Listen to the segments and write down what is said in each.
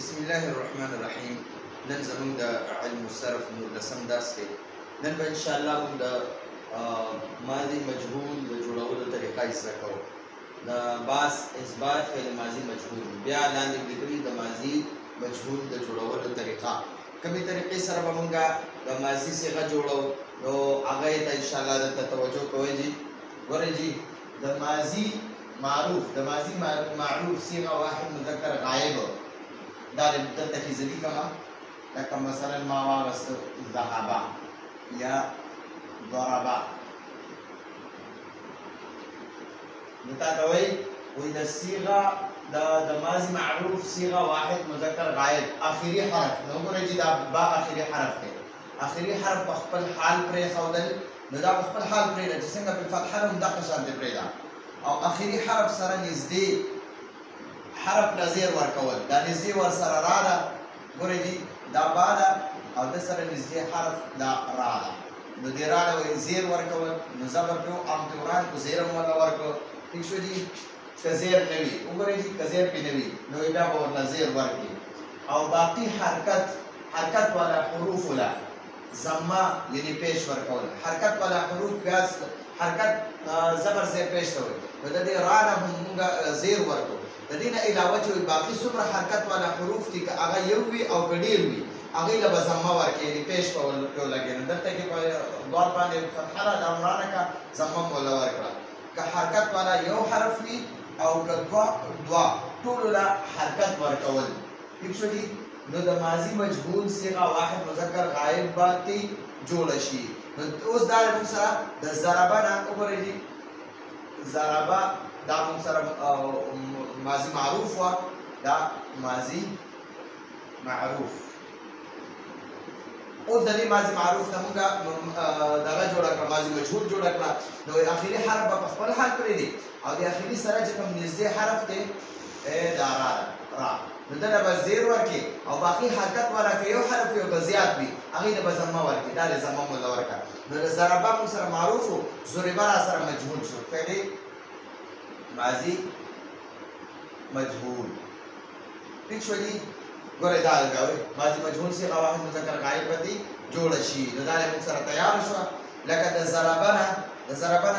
بسم الله الرحمن الرحیم. نن زموږ د علم الصرف 19 درس دی. نن به ان شاء الله موږ د ماضي مجهول د جوړولو طریقه زده کوو. د باس اثبات فعل ماضي مجهول بیا لاندې لیکلي د ماضي مجهول د جوړولو طریقه کومې طریقې سره به موږ د ماضي صيغه جوړو نو هغه ته ان شاء الله د توجه کوئ. جی ګورئ جی د ماضي معروف صيغه واحد مذکر غائب دا دلته کې ځدی کما لکه مثلا ما واغست ذهبا یا ضربا دتا کوي وې د صيغه د ماضي معروف صيغه واحد مذکر غائب اخري حرف نو ګورئ چې دا با اخري حرف دی. اخري حرف په خپل حال پرې خودل نو دا په خپل حال پرې چې څنګه په فتحه هم دغه شان دی پرې دا او اخري حرف سره نږدې حرف نظیر ورکول دا نږدې ور سره را ده ګورئ جی دا با ده او د سره نږدې حرف دا را ده نو دې را ده وایي زیر ورکول نو زبر پرې ام توران کو زیر هم ورله ورکړو ٹھیک شو جی که زیر نه وي وګورئ جی که زیر پرې نه وي نو بیا به ورله زیر ورکړي او باقي حرکت والا حروف ولا ضمه یعنی پیش ورکول حرکت والا حروف بیا حرکت زبر زیر پیش ته وایي نو د دې را نه هم موږ زیر ورکړو. د دې نه علاوه چې باقي څومره حرکت والا حروف دي که هغه یو وي او که ډېر وي هغې له به ضمه ورکړي یعنې پیش به ولګي نو دلته کې په ضاد باندې فتحه ده دا ورانه کړه ضمه م ورله ورکړه. که حرکت والا یو حرف وي او که دوه ټولو له حرکت ورکول ٹھیک شو دي نو د ماضي مجهول صيغه واحد مذکر غائب باندې جوړه شي. نو اوس دا موږ سره د ضربه نه وګورئ جي ضربه دا موږ سره ماضي معروف و دا ماضي معروف اوس د دې ماضي معروف نه موږ دغه جوړه کړه ماضي مجهول جوړه کړه نو اخري حرف په خپل حال پرې دی او د اخري سره چې کوم نږدې حرف دی دا را نو دله به زیر ورکړي او باقي حرکت والا که یو حرف یو که زیات وي هغې ته به ضمه ورکړي دا د ضمه م ورله ورکړه. نو د ضربه موږ سره معروف و ضربه را سره مجهول شو فعل ماضي مجهول ٹھیک شو جی ګورئ دا لګوئ ماضي مجهول صيغه واحد مذکر غائب باندې جوړه شي نو دا موږ سره تیار شوه. لکه د ضربه نه ضربه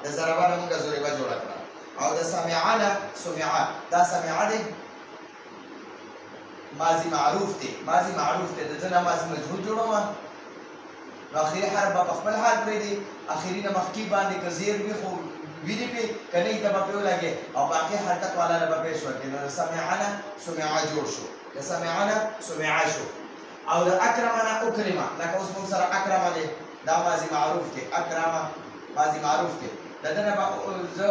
د ضربه نه موږ ضربه جوړه کړه او د سمعه نه سمعه دا سمعه دی ماضي معروف دی د ده نه ماضي مجهول جوړومه نو اخري حرف به په خپل حال پرې دی اخري نه مخکې باندې که زیر وي خو ویدی پی کنی ته به پیو لګي او باقي حرکت والا نه به پیش ورکړي نو سمعنا سمعا جوړ شو د سمعنا سمعا شو او د اکرمنا اکرما لکه اوس موږ سره اکرما دی دا ماضي معروف دی اکرما ماضي معروف دی د دې نه زه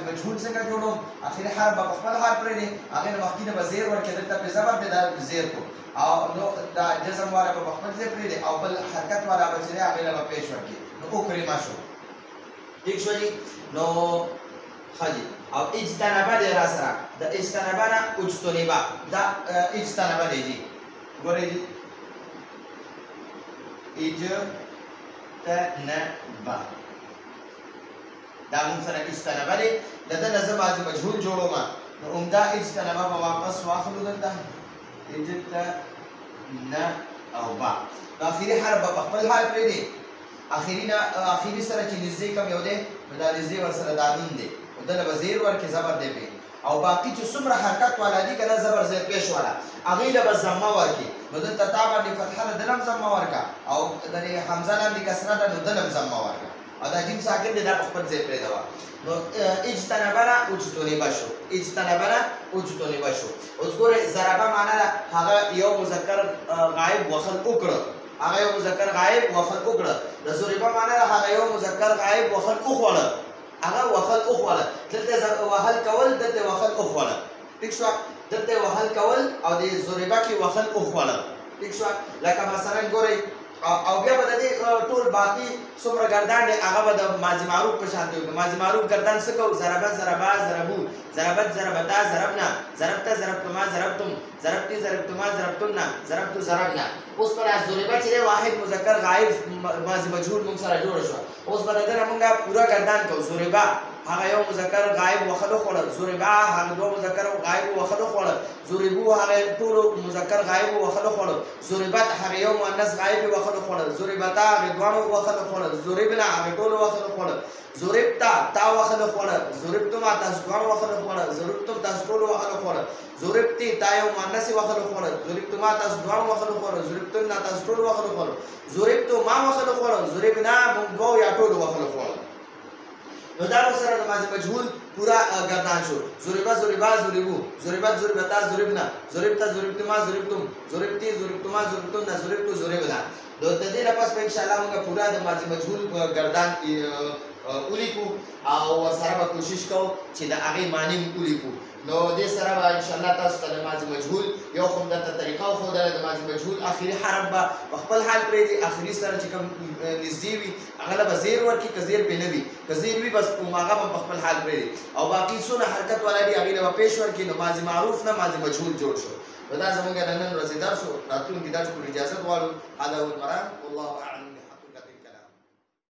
مجهول څنګه جوړوم اخري حرف به په خپل حال پرې دی هغې نه مخکې نه به زیر ورکړي دلته پرې زبر دی دا زیر کو او نو دا جزم والا به په خپل ځای پرې دی او بل حرکت والا به چې دی هغې نه به پیش ورکړي نو اکرما شو ٹھیک شو جی نو خاجي او اجتنبه دی را سره د اجتنبه نه اجتنبه دا اجتنبه دی جی ګورئ جی اجتنبه دا موږ سره اجتنبه دی د ده نه زه ماضي مجهول جوړوم نو عمده اجتنبه به واپس واخلو دلته اجتنبه او با نو اخري حرف به په خپل حال پرېږدي اخري سره چې نږدې کم یو دی نو دا نږدې ورسره دا نون دی نو دله به زیر ورکړي زبر دی پرې او باقي چې څومره حرکت والا دي که نه زبر زیر پیش والا هغې له به ضمه ورکړي نو دلته تا باندې فتحه ده دله هم ضمه ورکړه او د حمزه لاندې کسره ده نو دله هم ضمه ورکړه او دا جیم ساکن دی دا په خپل ځای پرېږدوه نو اجتنبه اجتنبه شو اجتنبه شو. اوس ګورئ ضربه معنا ده هغه یو مذکر غایب وخل وکړه د ضربه معنا ده هغه یو مذکر غایب وخل وخوړه دلته وهل کول دلته وخل وخوړه ٹھیک شو دلته وهل کول او د ضربه کې وخل وخوړه ٹھیک شو. لکه مثلا ګورئ او بیا به د دې ټول باقي څومره ګردان دی هغه به د ماضي معروف په شان دی ماضي معروف ګردان څه کوو ضربه ضربا ضربو ضربت ضربتا ضربنا ضربت ضربتما ضربتم ضربتي ضربتما ضربتن ضربت ضربنا. اوس پر ضربه چې واحد مذکر غائب ماضي مجهول موږ سره جوړ شو اوس به د دې موږ پورا ګردان کوو ضربه هغه یو مذکر غایب وخلو خوړل ضربا هغه دوه مذکر غایب وخلو خوړل ضربو هغه ټول مذکر غایب وخلو خوړل ضربت هغه یو مؤنث غایب وخلو خوړل ضربتا هغه دوه وخلو خوړل ضربنا هغه ټول وخلو خوړل ضربتا تا وخلو خوړل ضربتما تاسو دوه وخلو خوړل ضربتم تاسو ټول وخلو خوړل ضربتي تا یو مؤنث وخلو خوړل ضربتما تاسو دوه وخلو خوړل ضربتن تاسو ټول وخلو خوړل ضربتو ما وخلو خوړل ضربنا موږ دوه یا ټول وخلو خوړل نو دا سره د ماضي مجهول پورا گردان شو ضربا ضربا ضربو ضربت ضربتا ضربنا ضربتا ضربتما ضربتم ضربتي ضربتما ضربتن ضربتو ضربنا نو د دې لپاره په ان شاء الله موږ پورا د ماضي مجهول گردان ولیکو او سره به کوشش کوو چې د هغې معنی ولیکو نو دې سره به ان شاء الله تاسو ته د ماضي مجهول یو خو درته طریقه وښودله د ماضي مجهول آخري حرف به په خپل حال پرېږدي آخري سره چې کوم نږدې وي هغه له به زیر ورکړي که زیر پرې نه وي که زیر وي بس هغه به په خپل حال پرېږدي او باقي څونه حرکت والا دي هغې له به پېش ورکړي نو ماضي معروف نه ماضي مجهول جوړ شو نو دا زموږ د نن ورځې درس و راتلونکي درس پورې اجازت غواړو هذا هو المرام والله اعلم